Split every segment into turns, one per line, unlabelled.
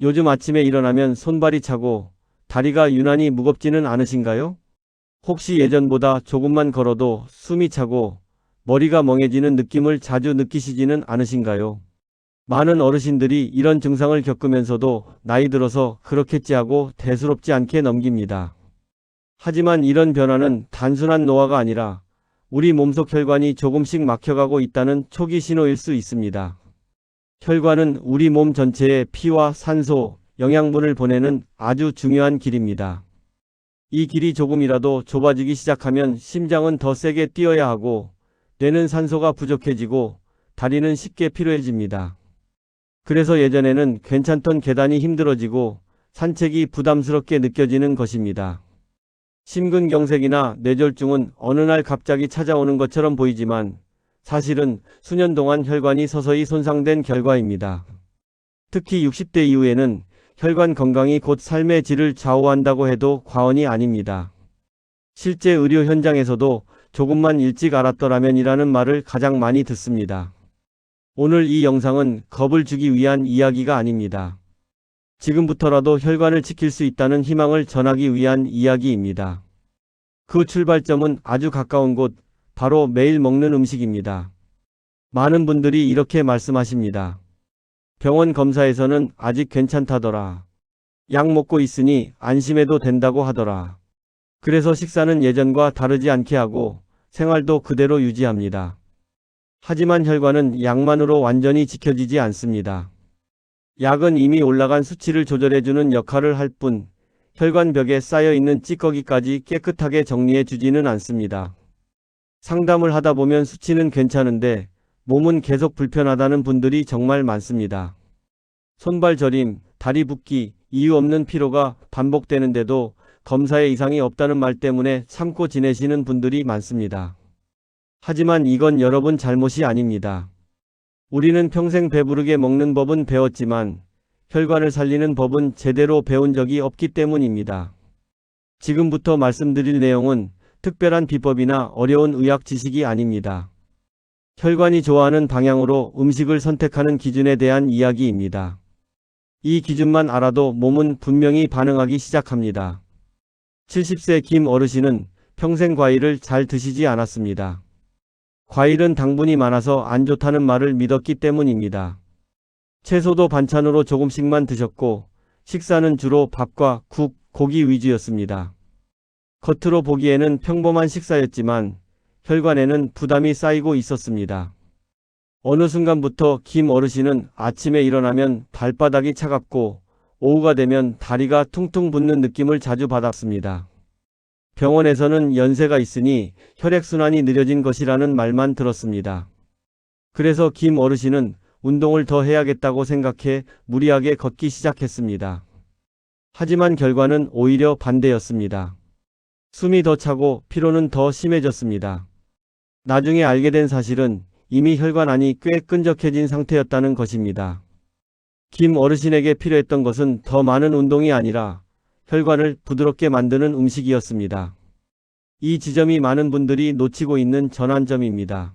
요즘 아침에 일어나면 손발이 차고 다리가 유난히 무겁지는 않으신가요? 혹시 예전보다 조금만 걸어도 숨이 차고 머리가 멍해지는 느낌을 자주 느끼시지는 않으신가요? 많은 어르신들이 이런 증상을 겪으면서도 나이 들어서 그렇겠지 하고 대수롭지 않게 넘깁니다. 하지만 이런 변화는 단순한 노화가 아니라 우리 몸속 혈관이 조금씩 막혀가고 있다는 초기 신호일 수 있습니다. 혈관은 우리 몸 전체에 피와 산소, 영양분을 보내는 아주 중요한 길입니다. 이 길이 조금이라도 좁아지기 시작하면 심장은 더 세게 뛰어야 하고 뇌는 산소가 부족해지고 다리는 쉽게 피로해집니다. 그래서 예전에는 괜찮던 계단이 힘들어지고 산책이 부담스럽게 느껴지는 것입니다. 심근경색이나 뇌졸중은 어느 날 갑자기 찾아오는 것처럼 보이지만 사실은 수년 동안 혈관이 서서히 손상된 결과입니다. 특히 60대 이후에는 혈관 건강이 곧 삶의 질을 좌우한다고 해도 과언이 아닙니다. 실제 의료 현장에서도 조금만 일찍 알았더라면이라는 말을 가장 많이 듣습니다. 오늘 이 영상은 겁을 주기 위한 이야기가 아닙니다. 지금부터라도 혈관을 지킬 수 있다는 희망을 전하기 위한 이야기입니다. 그 출발점은 아주 가까운 곳, 바로 매일 먹는 음식입니다. 많은 분들이 이렇게 말씀하십니다. 병원 검사에서는 아직 괜찮다더라. 약 먹고 있으니 안심해도 된다고 하더라. 그래서 식사는 예전과 다르지 않게 하고 생활도 그대로 유지합니다. 하지만 혈관은 약만으로 완전히 지켜지지 않습니다. 약은 이미 올라간 수치를 조절해주는 역할을 할 뿐 혈관벽에 쌓여있는 찌꺼기까지 깨끗하게 정리해주지는 않습니다. 상담을 하다 보면 수치는 괜찮은데 몸은 계속 불편하다는 분들이 정말 많습니다. 손발 저림, 다리 붓기, 이유 없는 피로가 반복되는데도 검사에 이상이 없다는 말 때문에 참고 지내시는 분들이 많습니다. 하지만 이건 여러분 잘못이 아닙니다. 우리는 평생 배부르게 먹는 법은 배웠지만 혈관을 살리는 법은 제대로 배운 적이 없기 때문입니다. 지금부터 말씀드릴 내용은 특별한 비법이나 어려운 의학 지식이 아닙니다. 혈관이 좋아하는 방향으로 음식을 선택하는 기준에 대한 이야기입니다. 이 기준만 알아도 몸은 분명히 반응하기 시작합니다. 70세 김 어르신은 평생 과일을 잘 드시지 않았습니다. 과일은 당분이 많아서 안 좋다는 말을 믿었기 때문입니다. 채소도 반찬으로 조금씩만 드셨고 식사는 주로 밥과 국, 고기 위주였습니다. 겉으로 보기에는 평범한 식사였지만 혈관에는 부담이 쌓이고 있었습니다. 어느 순간부터 김 어르신은 아침에 일어나면 발바닥이 차갑고 오후가 되면 다리가 퉁퉁 붓는 느낌을 자주 받았습니다. 병원에서는 연세가 있으니 혈액순환이 느려진 것이라는 말만 들었습니다. 그래서 김 어르신은 운동을 더 해야겠다고 생각해 무리하게 걷기 시작했습니다. 하지만 결과는 오히려 반대였습니다. 숨이 더 차고 피로는 더 심해졌습니다. 나중에 알게 된 사실은 이미 혈관 안이 꽤 끈적해진 상태였다는 것입니다. 김 어르신에게 필요했던 것은 더 많은 운동이 아니라 혈관을 부드럽게 만드는 음식이었습니다. 이 지점이 많은 분들이 놓치고 있는 전환점입니다.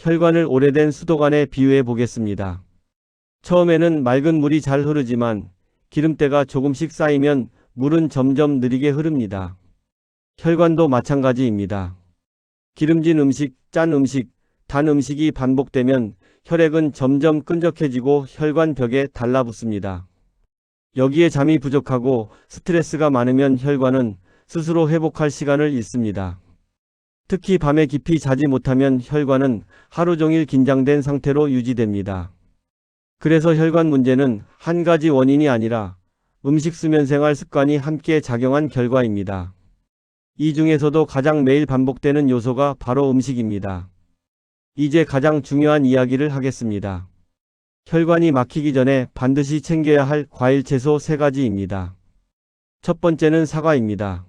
혈관을 오래된 수도관에 비유해 보겠습니다. 처음에는 맑은 물이 잘 흐르지만 기름때가 조금씩 쌓이면 물은 점점 느리게 흐릅니다. 혈관도 마찬가지입니다. 기름진 음식, 짠 음식, 단 음식이 반복되면 혈액은 점점 끈적해지고 혈관 벽에 달라붙습니다. 여기에 잠이 부족하고 스트레스가 많으면 혈관은 스스로 회복할 시간을 잃습니다. 특히 밤에 깊이 자지 못하면 혈관은 하루 종일 긴장된 상태로 유지됩니다. 그래서 혈관 문제는 한 가지 원인이 아니라 음식, 수면, 생활 습관이 함께 작용한 결과입니다. 이 중에서도 가장 매일 반복되는 요소가 바로 음식입니다. 이제 가장 중요한 이야기를 하겠습니다. 혈관이 막히기 전에 반드시 챙겨야 할 과일, 채소 3가지입니다. 첫 번째는 사과입니다.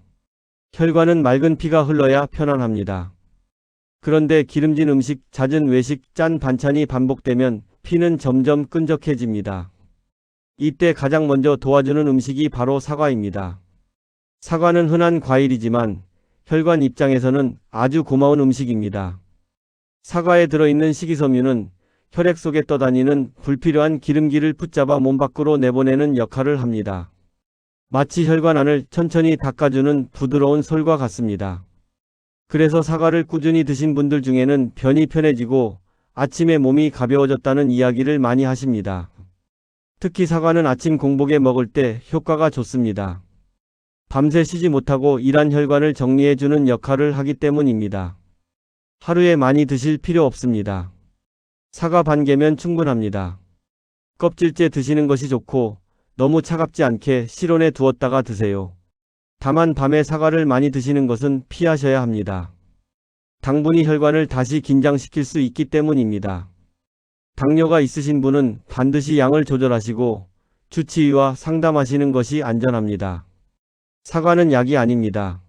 혈관은 맑은 피가 흘러야 편안합니다. 그런데 기름진 음식, 잦은 외식, 짠 반찬이 반복되면 피는 점점 끈적해집니다. 이때 가장 먼저 도와주는 음식이 바로 사과입니다. 사과는 흔한 과일이지만 혈관 입장에서는 아주 고마운 음식입니다. 사과에 들어있는 식이섬유는 혈액 속에 떠다니는 불필요한 기름기를 붙잡아 몸 밖으로 내보내는 역할을 합니다. 마치 혈관 안을 천천히 닦아주는 부드러운 솔과 같습니다. 그래서 사과를 꾸준히 드신 분들 중에는 변이 편해지고 아침에 몸이 가벼워졌다는 이야기를 많이 하십니다. 특히 사과는 아침 공복에 먹을 때 효과가 좋습니다. 밤새 쉬지 못하고 일한 혈관을 정리해주는 역할을 하기 때문입니다. 하루에 많이 드실 필요 없습니다. 사과 반 개면 충분합니다. 껍질째 드시는 것이 좋고 너무 차갑지 않게 실온에 두었다가 드세요. 다만 밤에 사과를 많이 드시는 것은 피하셔야 합니다. 당분이 혈관을 다시 긴장시킬 수 있기 때문입니다. 당뇨가 있으신 분은 반드시 양을 조절하시고 주치의와 상담하시는 것이 안전합니다. 사과는 약이 아닙니다.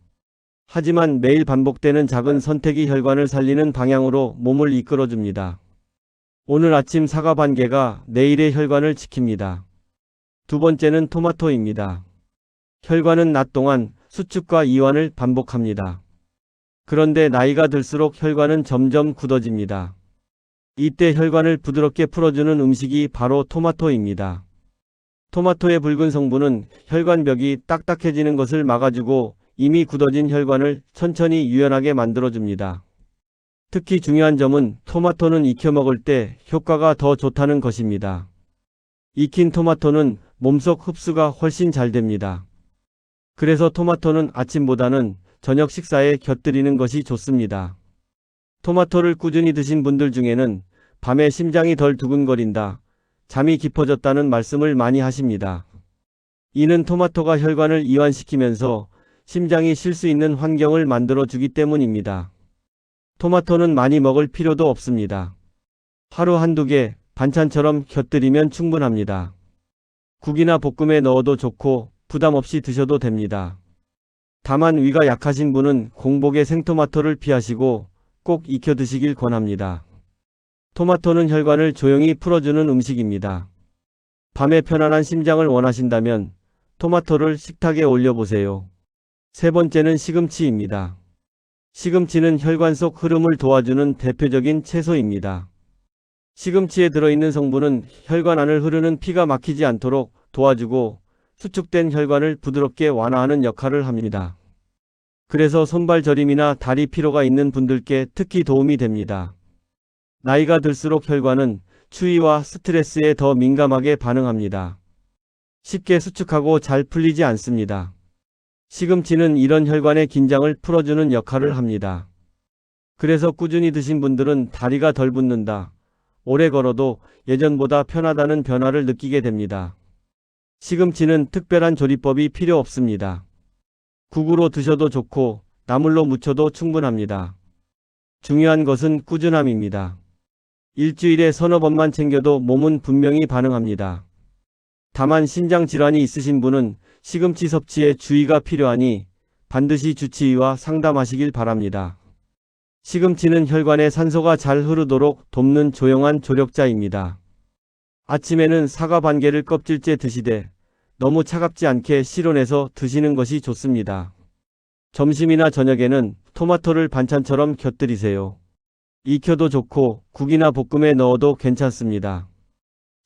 하지만 매일 반복되는 작은 선택이 혈관을 살리는 방향으로 몸을 이끌어줍니다. 오늘 아침 사과 반 개가 내일의 혈관을 지킵니다. 두 번째는 토마토입니다. 혈관은 낮 동안 수축과 이완을 반복합니다. 그런데 나이가 들수록 혈관은 점점 굳어집니다. 이때 혈관을 부드럽게 풀어주는 음식이 바로 토마토입니다. 토마토의 붉은 성분은 혈관벽이 딱딱해지는 것을 막아주고 이미 굳어진 혈관을 천천히 유연하게 만들어줍니다. 특히 중요한 점은 토마토는 익혀 먹을 때 효과가 더 좋다는 것입니다. 익힌 토마토는 몸속 흡수가 훨씬 잘 됩니다. 그래서 토마토는 아침보다는 저녁 식사에 곁들이는 것이 좋습니다. 토마토를 꾸준히 드신 분들 중에는 밤에 심장이 덜 두근거린다, 잠이 깊어졌다는 말씀을 많이 하십니다. 이는 토마토가 혈관을 이완시키면서 심장이 쉴 수 있는 환경을 만들어 주기 때문입니다. 토마토는 많이 먹을 필요도 없습니다. 하루 한두 개 반찬처럼 곁들이면 충분합니다. 국이나 볶음에 넣어도 좋고 부담 없이 드셔도 됩니다. 다만 위가 약하신 분은 공복에 생토마토를 피하시고 꼭 익혀 드시길 권합니다. 토마토는 혈관을 조용히 풀어주는 음식입니다. 밤에 편안한 심장을 원하신다면 토마토를 식탁에 올려보세요. 세 번째는 시금치입니다. 시금치는 혈관 속 흐름을 도와주는 대표적인 채소입니다. 시금치에 들어있는 성분은 혈관 안을 흐르는 피가 막히지 않도록 도와주고 수축된 혈관을 부드럽게 완화하는 역할을 합니다. 그래서 손발 저림이나 다리 피로가 있는 분들께 특히 도움이 됩니다. 나이가 들수록 혈관은 추위와 스트레스에 더 민감하게 반응합니다. 쉽게 수축하고 잘 풀리지 않습니다. 시금치는 이런 혈관의 긴장을 풀어주는 역할을 합니다. 그래서 꾸준히 드신 분들은 다리가 덜 붓는다, 오래 걸어도 예전보다 편하다는 변화를 느끼게 됩니다. 시금치는 특별한 조리법이 필요 없습니다. 국으로 드셔도 좋고 나물로 무쳐도 충분합니다. 중요한 것은 꾸준함입니다. 일주일에 서너 번만 챙겨도 몸은 분명히 반응합니다. 다만 신장 질환이 있으신 분은 시금치 섭취에 주의가 필요하니 반드시 주치의와 상담하시길 바랍니다. 시금치는 혈관에 산소가 잘 흐르도록 돕는 조용한 조력자입니다. 아침에는 사과 반 개를 껍질째 드시되 너무 차갑지 않게 실온에서 드시는 것이 좋습니다. 점심이나 저녁에는 토마토를 반찬처럼 곁들이세요. 익혀도 좋고 국이나 볶음에 넣어도 괜찮습니다.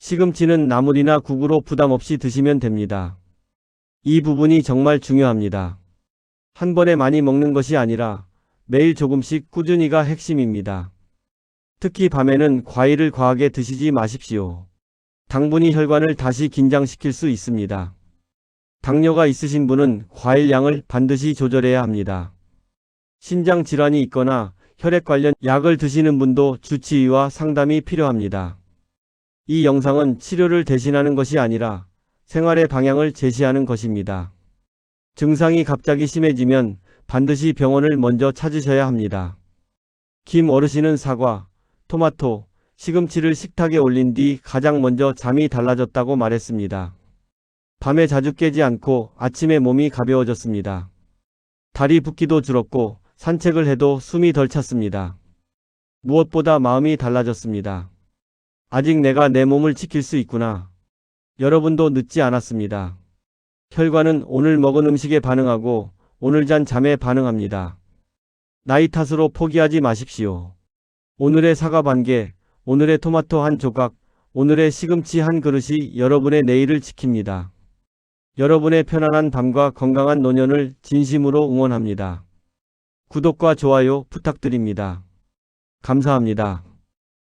시금치는 나물이나 국으로 부담 없이 드시면 됩니다. 이 부분이 정말 중요합니다. 한 번에 많이 먹는 것이 아니라 매일 조금씩 꾸준히가 핵심입니다. 특히 밤에는 과일을 과하게 드시지 마십시오. 당분이 혈관을 다시 긴장시킬 수 있습니다. 당뇨가 있으신 분은 과일 양을 반드시 조절해야 합니다. 신장 질환이 있거나 혈액 관련 약을 드시는 분도 주치의와 상담이 필요합니다. 이 영상은 치료를 대신하는 것이 아니라 생활의 방향을 제시하는 것입니다. 증상이 갑자기 심해지면 반드시 병원을 먼저 찾으셔야 합니다. 김 어르신은 사과, 토마토, 시금치를 식탁에 올린 뒤 가장 먼저 잠이 달라졌다고 말했습니다. 밤에 자주 깨지 않고 아침에 몸이 가벼워졌습니다. 다리 붓기도 줄었고 산책을 해도 숨이 덜 찼습니다. 무엇보다 마음이 달라졌습니다. 아직 내가 내 몸을 지킬 수 있구나. 여러분도 늦지 않았습니다. 혈관은 오늘 먹은 음식에 반응하고 오늘 잔 잠에 반응합니다. 나이 탓으로 포기하지 마십시오. 오늘의 사과 반 개, 오늘의 토마토 한 조각, 오늘의 시금치 한 그릇이 여러분의 내일을 지킵니다. 여러분의 편안한 밤과 건강한 노년을 진심으로 응원합니다. 구독과 좋아요 부탁드립니다. 감사합니다.